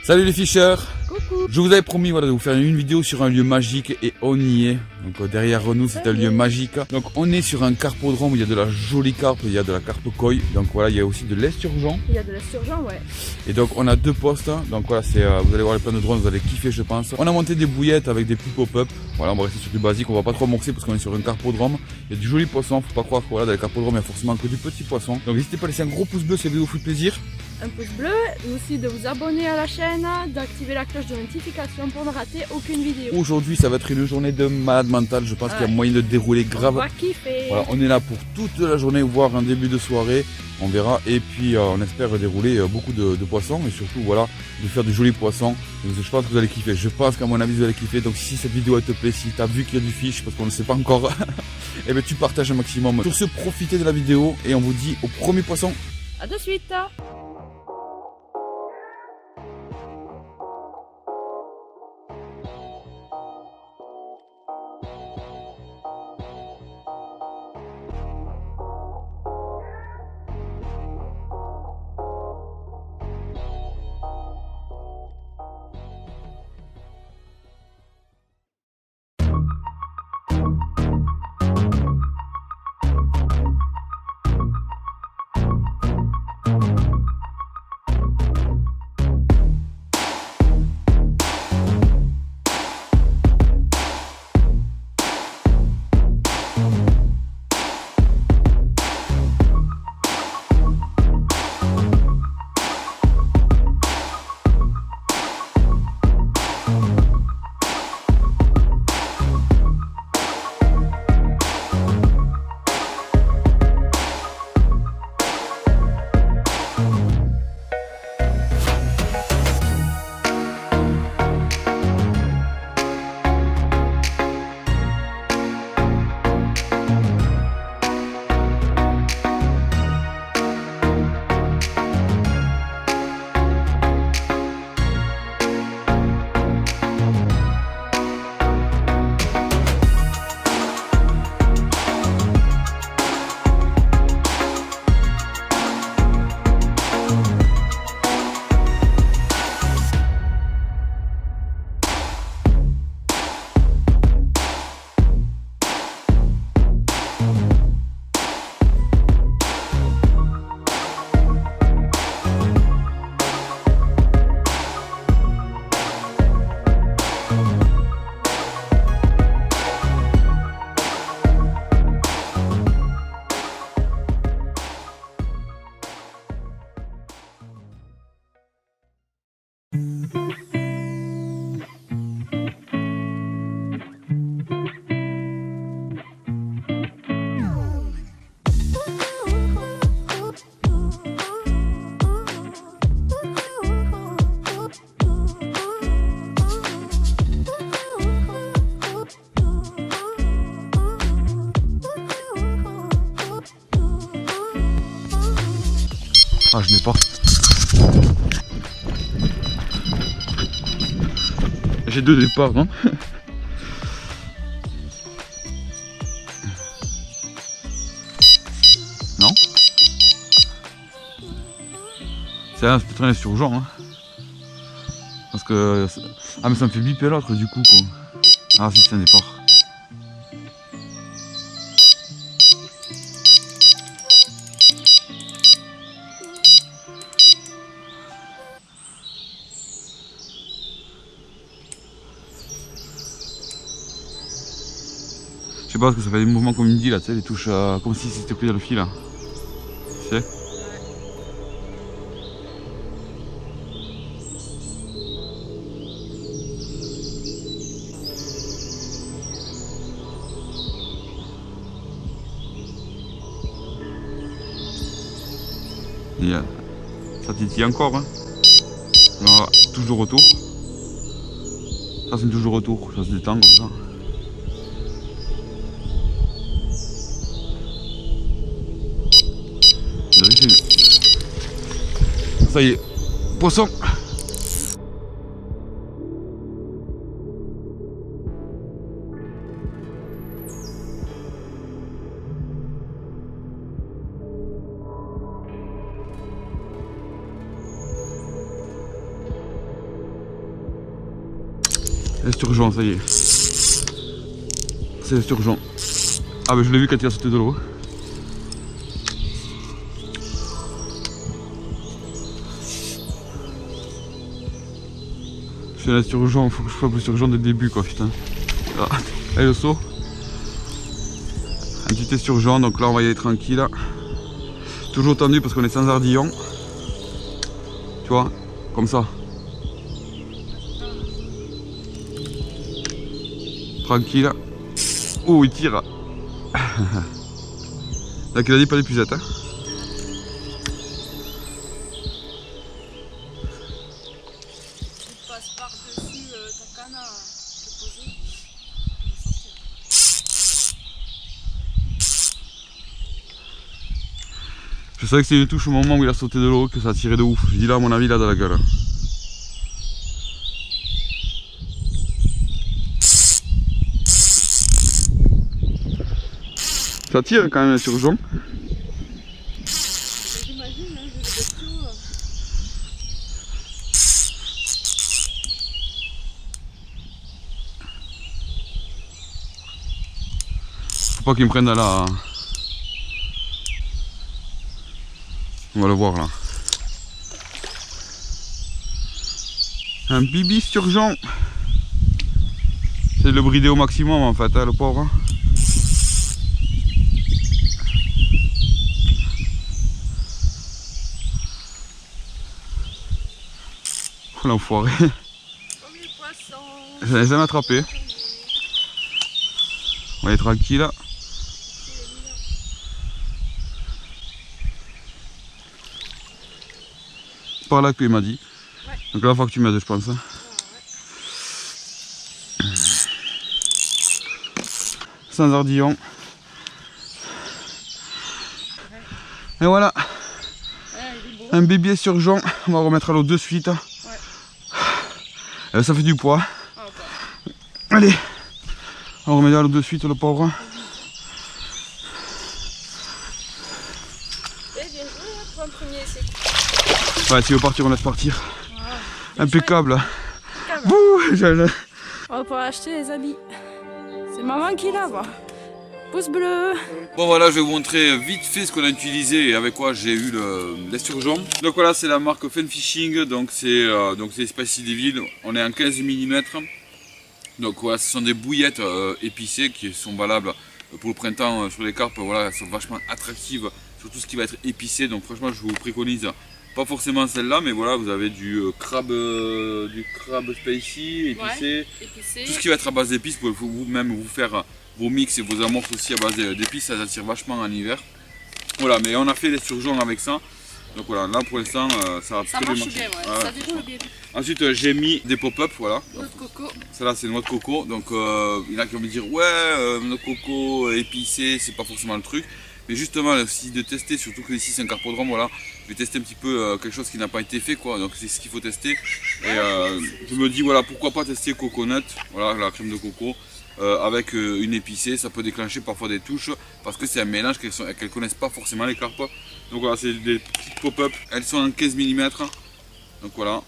Salut les ficheurs. Coucou. Je vous avais promis de vous faire une vidéo sur un lieu magique et on y est. Donc derrière nous c'est un lieu magique. Donc on est sur un carpodrome où il y a de la jolie carpe, il y a de la carpe koi. Donc voilà, il y a aussi de l'esturgeon. Il y a de l'esturgeon, ouais. Et donc on a deux postes. Donc voilà, vous allez voir les plans de drone, vous allez kiffer je pense. On a monté des bouillettes avec des petits pop-up. Voilà, on va rester sur du basique, on va pas trop amorcer parce qu'on est sur un carpodrome. Il y a du joli poisson, faut pas croire que voilà, dans les carpodromes il y a forcément que du petit poisson. Donc n'hésitez pas à laisser un gros pouce bleu si la vidéo vous fait plaisir. Un pouce bleu, et aussi de vous abonner à la chaîne, d'activer la cloche de notification pour ne rater aucune vidéo. Aujourd'hui ça va être une journée de malade mental, je pense qu'il y a moyen de dérouler grave. On va kiffer. Voilà, on est là pour toute la journée, voire un début de soirée, on verra. Et puis on espère dérouler beaucoup de poissons et surtout voilà, de faire de jolis poissons. Donc, je pense que vous allez kiffer, je pense qu'à mon avis vous allez kiffer. Donc si cette vidéo elle te plaît, si tu as vu qu'il y a du fiche, parce qu'on ne sait pas encore, et bien tu partages un maximum. Sur ce, profitez de la vidéo et on vous dit au premier poisson. A de suite. Ah, je n'ai pas. J'ai deux départs, non? Non? C'est peut-être un surgeon, hein. Parce que... Ah, mais ça me fait biper l'autre du coup, quoi. Ah, si, c'est un départ. Je sais pas, parce que ça fait des mouvements comme une dit là, tu sais, les touches comme si c'était pris dans le fil là. Tu sais? Et, ça titille encore, hein. Alors, touche de retour. Ça c'est une touche de retour, ça se détend comme ça. Ça y est, poisson. Esturgeon, ça y est. C'est l'esturgeon. Ah, mais je l'ai vu quand il a sauté de l'eau. C'est l'esturgeon, faut que je fasse l'esturgeon dès le début, quoi, putain. Ah, allez, le saut. Un petit esturgeon, donc là on va y aller tranquille. Toujours tendu parce qu'on est sans ardillon. Tu vois, comme ça. Tranquille. Oh, il tire. Là qu'il a dit pas d'épuisette. Hein. Tu passes par-dessus ta canne à te poser. Je savais que c'était une touche au moment où il a sauté de l'eau, que ça a tiré de ouf. Je dis là, à mon avis, il a de la gueule. Ça tire quand même un surgeon. J'imagine, hein, je vais tout. Faut pas qu'il me prenne là. On va le voir là. Un bibi surgeon. C'est de le brider au maximum en fait, hein, le pauvre. Hein. Oh l'enfoiré. Comme les poissons. Je l'ai jamais attrapé. On va être tranquille. Par là qu'il m'a dit. Ouais. Donc là, il faut que tu m'aides, je pense. Hein. Ouais. Sans ardillon. Et voilà. Ouais, il est beau. Un bébé surgeon. On va remettre à l'eau de suite. Ouais. Ça fait du poids. Ah, bah. Allez. On remet à l'eau de suite, le pauvre. Eh, bien joué hein, pour un premier essai. Ouais, si veut partir, on laisse partir. Voilà. Impeccable. Impeccable. Bouh, On va pouvoir acheter les habits. C'est maman qui l'a, va. Pouce bleu. Bon voilà, je vais vous montrer vite fait ce qu'on a utilisé et avec quoi j'ai eu l'esturgeon. Donc voilà, c'est la marque Fun Fishing, donc c'est Spicy Devil. On est en 15 mm. Donc voilà, ce sont des bouillettes épicées qui sont valables pour le printemps sur les carpes. Voilà, elles sont vachement attractives sur tout ce qui va être épicé. Donc franchement, je vous préconise pas forcément celle-là, mais voilà, vous avez du crabe spicy épicé. Ouais, épicé. Tout ce qui va être à base d'épices, vous pouvez vous-même vous faire vos mix et vos amorces aussi à base d'épices, ça attire vachement en hiver. Voilà, mais on a fait l'esturgeon avec ça. Donc voilà, là pour l'instant ça a Ça très bien marche marché. bien, ouais. Ça déroule bien. Ensuite j'ai mis des pop-up, voilà. Noix de coco. Celle-là c'est noix de coco, donc il y en a qui vont me dire ouais, noix de coco épicé, c'est pas forcément le truc. Mais justement, si de tester, surtout que ici c'est un carpodrome, voilà, je vais tester un petit peu quelque chose qui n'a pas été fait, quoi. Donc c'est ce qu'il faut tester. Et je me dis voilà, pourquoi pas tester coconut, voilà, la crème de coco. Avec une épicée, ça peut déclencher parfois des touches parce que c'est un mélange qu'elles connaissent pas forcément les carpes. Donc voilà, c'est des petites pop-up, elles sont en 15 mm. Donc voilà.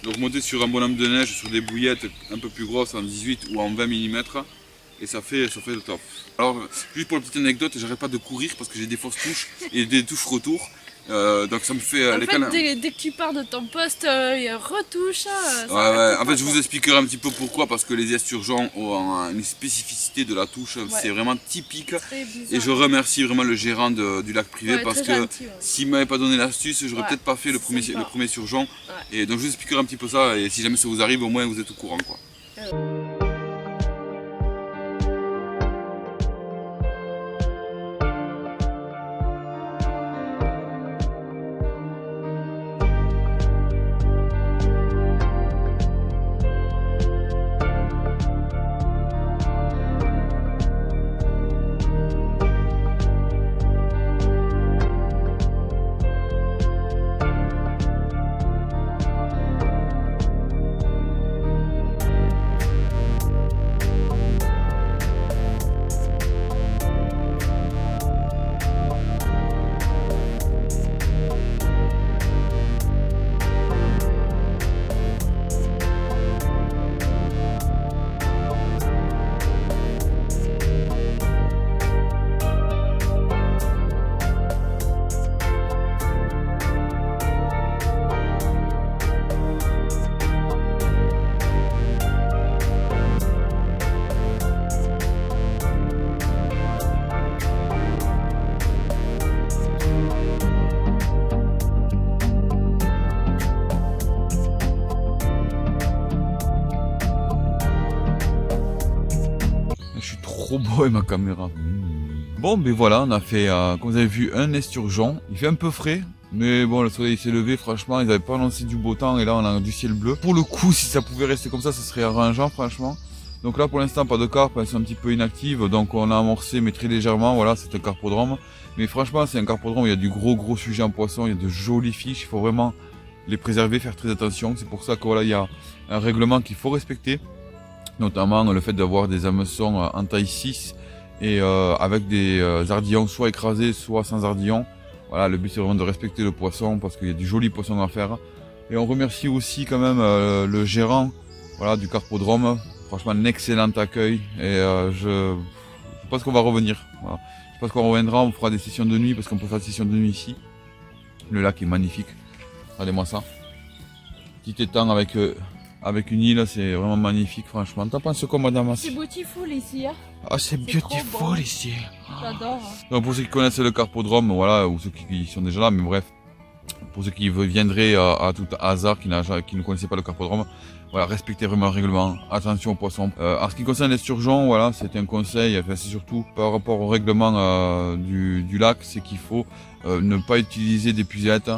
Donc monter sur un bonhomme de neige, sur des bouillettes un peu plus grosses en 18 ou en 20 mm. Et ça fait le top. Alors juste pour la petite anecdote, j'arrête pas de courir parce que j'ai des fausses touches et des touches retour. Donc ça me fait En les fait, cannes. dès que tu pars de ton poste, il y a retouche. Ouais. En fait, je vous expliquerai un petit peu pourquoi, parce que les esturgeons ont une spécificité de la touche, c'est vraiment typique. Et je remercie vraiment le gérant du lac privé parce que s'il m'avait pas donné l'astuce, j'aurais peut-être pas fait le premier surgeon. Ouais. Et donc je vous expliquerai un petit peu ça, et si jamais ça vous arrive, au moins vous êtes au courant, quoi. trop beau avec ma caméra. Bon, ben voilà, on a fait, comme vous avez vu, un esturgeon. Il fait un peu frais, mais bon, le soleil s'est levé, franchement, ils n'avaient pas annoncé du beau temps, et là, on a du ciel bleu. Pour le coup, si ça pouvait rester comme ça serait arrangeant, franchement. Donc là, pour l'instant, pas de carpe, elles sont un petit peu inactives, donc on a amorcé, mais très légèrement, voilà, c'est un carpodrome. Mais franchement, c'est un carpodrome, il y a du gros sujet en poisson, il y a de jolies fiches, il faut vraiment les préserver, faire très attention. C'est pour ça que voilà, il y a un règlement qu'il faut respecter, notamment le fait d'avoir des hameçons en taille 6 et avec des ardillons soit écrasés, soit sans ardillons. Voilà, le but c'est vraiment de respecter le poisson parce qu'il y a du joli poisson à faire. Et on remercie aussi quand même le gérant, voilà, du carpodrome. Franchement, un excellent accueil et je pense qu'on va revenir. Voilà. Je pense qu'on reviendra, on fera des sessions de nuit parce qu'on peut faire des sessions de nuit ici. Le lac est magnifique. Regardez-moi ça. Petit étang avec une île, c'est vraiment magnifique, franchement. T'en penses quoi, madame? C'est beautiful ici. Hein. Ah, c'est beautiful bon. ici. J'adore. Donc pour ceux qui connaissent le carpodrome, voilà, ou ceux qui sont déjà là, mais bref, pour ceux qui viendraient à tout hasard, qui ne connaissaient pas le carpodrome, voilà, respectez vraiment le règlement, attention aux poissons. En ce qui concerne l'esturgeon, voilà, c'est un conseil, enfin, c'est surtout par rapport au règlement du lac, c'est qu'il faut ne pas utiliser d'épuisette,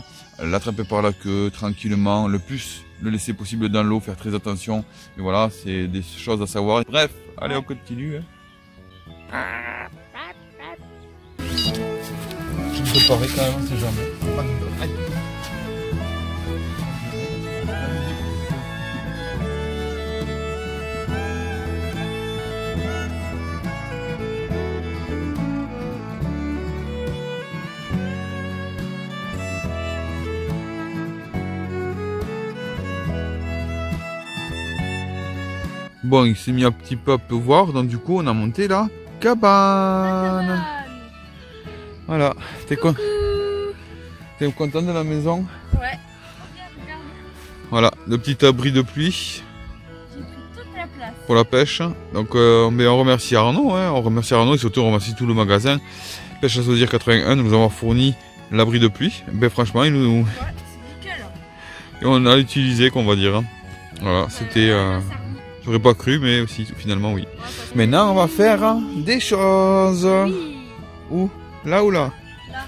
l'attraper par la queue tranquillement, le plus le laisser possible dans l'eau, faire très attention. Et voilà, c'est des choses à savoir. Bref, allez, on continue. Je me préparais quand même, on sait jamais. Bon, il s'est mis un petit peu à pleuvoir, donc du coup on a monté la cabane. Voilà, t'es content de la maison? Ouais. Regarde. Voilà, le petit abri de pluie. J'ai pris toute la place. Pour la pêche. Donc on remercie Arnaud, hein. On remercie Arnaud et surtout on remercie tout le magasin Pêche à Saudière 81 de nous avoir fourni l'abri de pluie. Ben franchement, il nous... Ouais, c'est nickel. Et on a utilisé, qu'on va dire. Hein. Voilà, c'était... J'aurais pas cru, mais aussi, finalement, oui. Maintenant, on va faire des choses. Oui. Où? Là ou là? Là.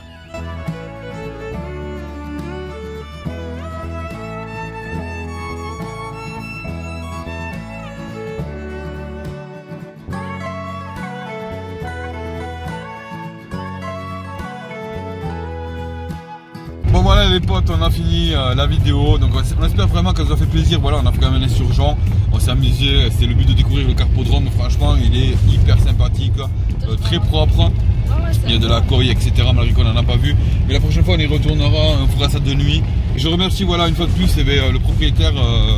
Bon voilà les potes, on a fini la vidéo, donc on espère vraiment que ça vous a fait plaisir. Voilà, on a fait quand même un insurgent, on s'est amusé, c'était le but de découvrir le carpodrome. Franchement il est hyper sympathique, très propre, il y a de la coille etc, malgré qu'on n'en a pas vu, mais la prochaine fois on y retournera, on fera ça de nuit. Et je remercie voilà une fois de plus le propriétaire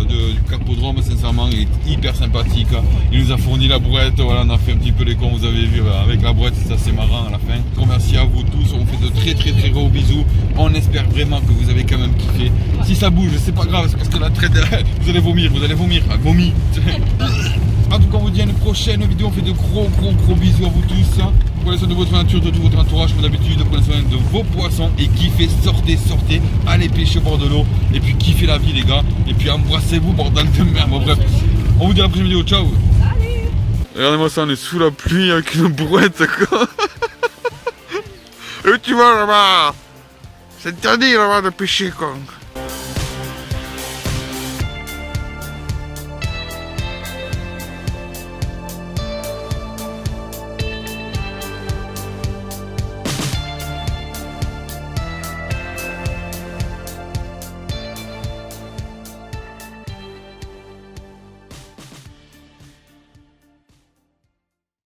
du carpodrome, sincèrement il est hyper sympathique, il nous a fourni la brouette, voilà, on a fait un petit peu les cons, vous avez vu avec la brouette, c'est assez marrant à la fin. Je remercie à vous tous, on fait de très gros bisous, on espère vraiment que vous avez quand même kiffé. Si ça bouge, c'est pas grave, c'est parce que la traite, vous allez vomir, vomi. En tout cas, on vous dit à une prochaine vidéo, on fait de gros bisous à vous tous. Prenez soin de votre nature, de tout votre entourage, comme d'habitude, prenez soin de vos poissons et kiffez, sortez, allez pêcher au bord de l'eau, et puis kiffez la vie les gars, et puis embrassez-vous bordel de merde. Bon bref, on vous dit à la prochaine vidéo, ciao. Salut. Regardez-moi ça, on est sous la pluie avec une brouette quoi. Et tu vas là-bas. C'est interdit là-bas de pêcher quoi.